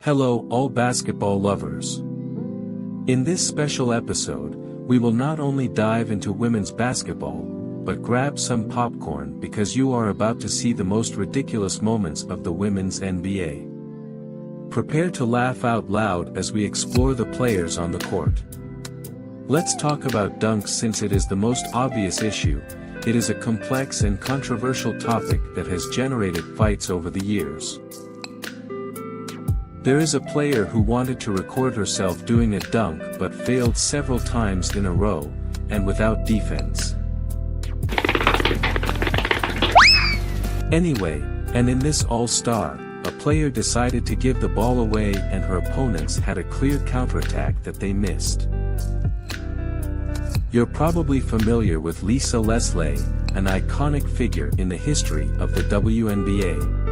Hello all basketball lovers. In this special episode, we will not only dive into women's basketball, but grab some popcorn because you are about to see the most ridiculous moments of the women's NBA. Prepare to laugh out loud as we explore the players on the court. Let's talk about dunks since it is the most obvious issue. It is a complex and controversial topic that has generated fights over the years. There is a player who wanted to record herself doing a dunk but failed several times in a row, and without defense. Anyway, and in this all-star, a player decided to give the ball away and her opponents had a clear counterattack that they missed. You're probably familiar with Lisa Leslie, an iconic figure in the history of the WNBA.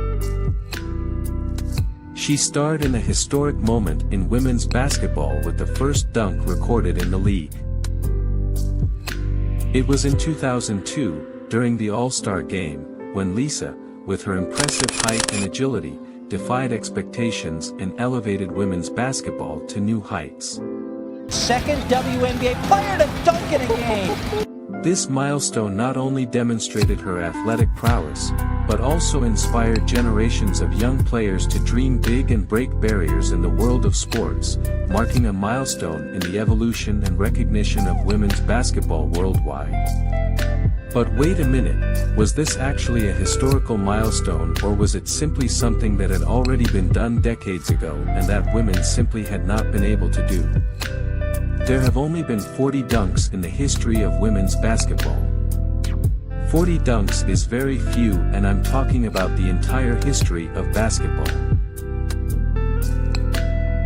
She starred in a historic moment in women's basketball with the first dunk recorded in the league. It was in 2002, during the All-Star Game, when Lisa, with her impressive height and agility, defied expectations and elevated women's basketball to new heights. Second WNBA player to dunk in a game! This milestone not only demonstrated her athletic prowess, but also inspired generations of young players to dream big and break barriers in the world of sports, marking a milestone in the evolution and recognition of women's basketball worldwide. But wait a minute, was this actually a historical milestone, or was it simply something that had already been done decades ago and that women simply had not been able to do? There have only been 40 dunks in the history of women's basketball. 40 dunks is very few, and I'm talking about the entire history of basketball.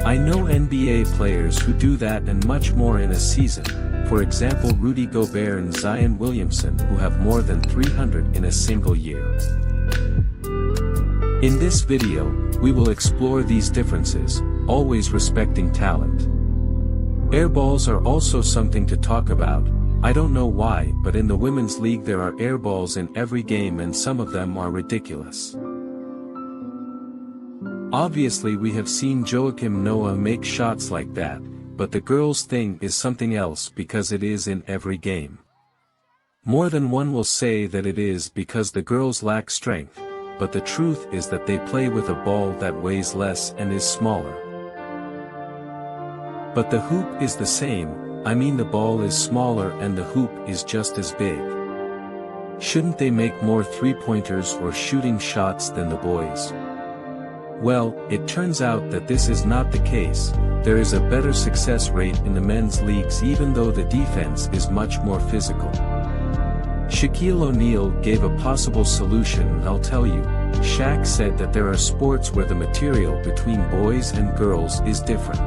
I know NBA players who do that and much more in a season, for example Rudy Gobert and Zion Williamson, who have more than 300 in a single year. In this video, we will explore these differences, always respecting talent. Airballs are also something to talk about. I don't know why, but in the women's league there are airballs in every game and some of them are ridiculous. Obviously we have seen Joakim Noah make shots like that, but the girls' thing is something else because it is in every game. More than one will say that it is because the girls lack strength, but the truth is that they play with a ball that weighs less and is smaller. But the hoop is the same, I mean the ball is smaller and the hoop is just as big. Shouldn't they make more three-pointers or shooting shots than the boys? Well, it turns out that this is not the case. There is a better success rate in the men's leagues even though the defense is much more physical. Shaquille O'Neal gave a possible solution. I'll tell you. Shaq said that there are sports where the material between boys and girls is different.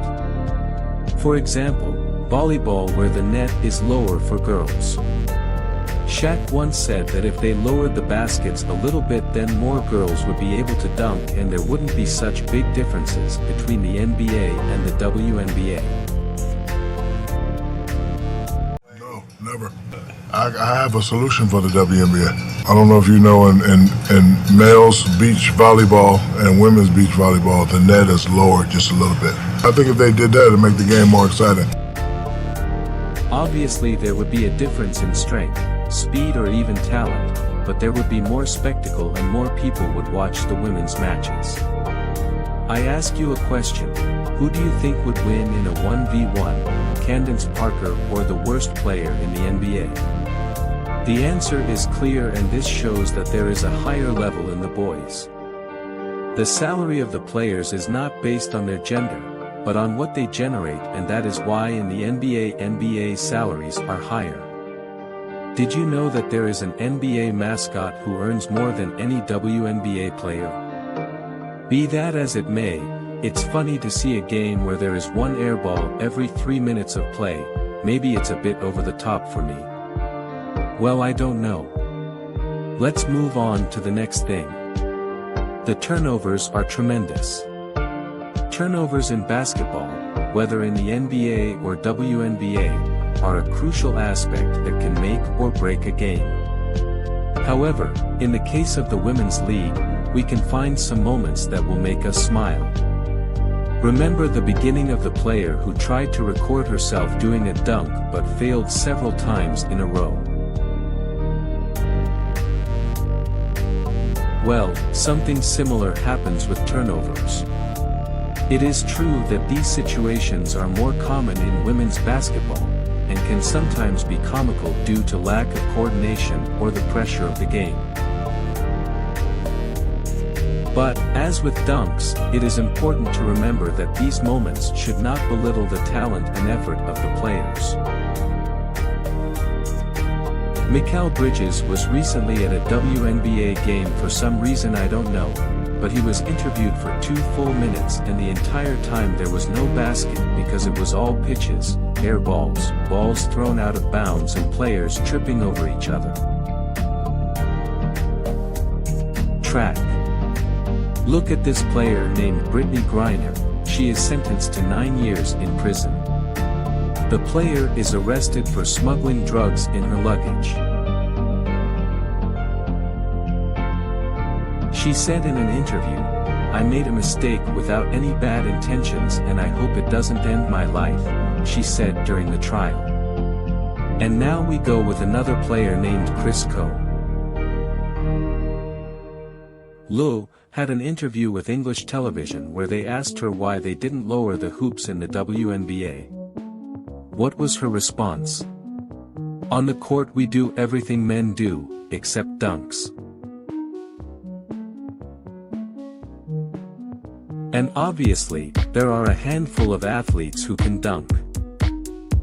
For example, volleyball where the net is lower for girls. Shaq once said that if they lowered the baskets a little bit then more girls would be able to dunk and there wouldn't be such big differences between the NBA and the WNBA. No, never. I have a solution for the WNBA. I don't know if you know, in males beach volleyball and women's beach volleyball, the net is lowered just a little bit. I think if they did that, it'd make the game more exciting. Obviously there would be a difference in strength, speed or even talent, but there would be more spectacle and more people would watch the women's matches. I ask you a question, who do you think would win in a 1v1, Candace Parker or the worst player in the NBA? The answer is clear, and this shows that there is a higher level in the boys. The salary of the players is not based on their gender, but on what they generate, and that is why in the NBA salaries are higher. Did you know that there is an NBA mascot who earns more than any WNBA player? Be that as it may, it's funny to see a game where there is one airball every 3 minutes of play. Maybe it's a bit over the top for me. Well, I don't know. Let's move on to the next thing. The turnovers are tremendous. Turnovers in basketball, whether in the NBA or WNBA, are a crucial aspect that can make or break a game. However, in the case of the women's league, we can find some moments that will make us smile. Remember the beginning of the player who tried to record herself doing a dunk but failed several times in a row. Well, something similar happens with turnovers. It is true that these situations are more common in women's basketball, and can sometimes be comical due to lack of coordination or the pressure of the game. But, as with dunks, it is important to remember that these moments should not belittle the talent and effort of the players. Mikal Bridges was recently at a WNBA game for some reason I don't know, but he was interviewed for 2 full minutes and the entire time there was no basket because it was all pitches, air balls, balls thrown out of bounds and players tripping over each other. Track. Look at this player named Brittany Griner. She is sentenced to 9 years in prison. The player is arrested for smuggling drugs in her luggage. She said in an interview, "I made a mistake without any bad intentions and I hope it doesn't end my life," she said during the trial. And now we go with another player named Chris Coe. Lou had an interview with English television where they asked her why they didn't lower the hoops in the WNBA. What was her response? "On the court we do everything men do, except dunks." And obviously, there are a handful of athletes who can dunk.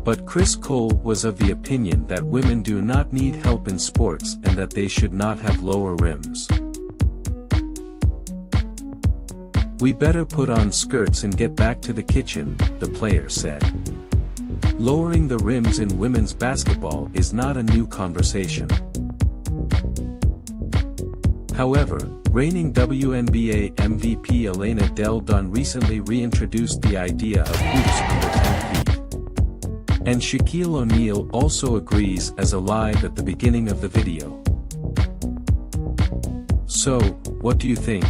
But Chris Cole was of the opinion that women do not need help in sports and that they should not have lower rims. "We better put on skirts and get back to the kitchen," the player said. Lowering the rims in women's basketball is not a new conversation. However, reigning WNBA MVP Elena Del Don recently reintroduced the idea of hoops under 10 feet. And Shaquille O'Neal also agrees as a live at the beginning of the video. So, what do you think?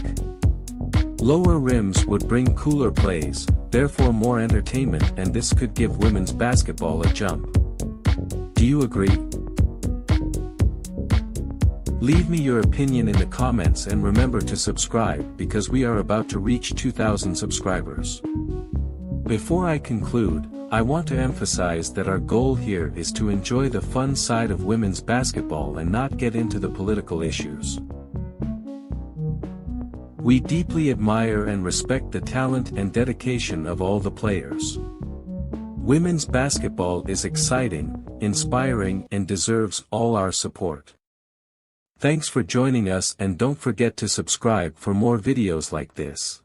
Lower rims would bring cooler plays, therefore more entertainment, and this could give women's basketball a jump. Do you agree? Leave me your opinion in the comments and remember to subscribe because we are about to reach 2,000 subscribers. Before I conclude, I want to emphasize that our goal here is to enjoy the fun side of women's basketball and not get into the political issues. We deeply admire and respect the talent and dedication of all the players. Women's basketball is exciting, inspiring, and deserves all our support. Thanks for joining us and don't forget to subscribe for more videos like this.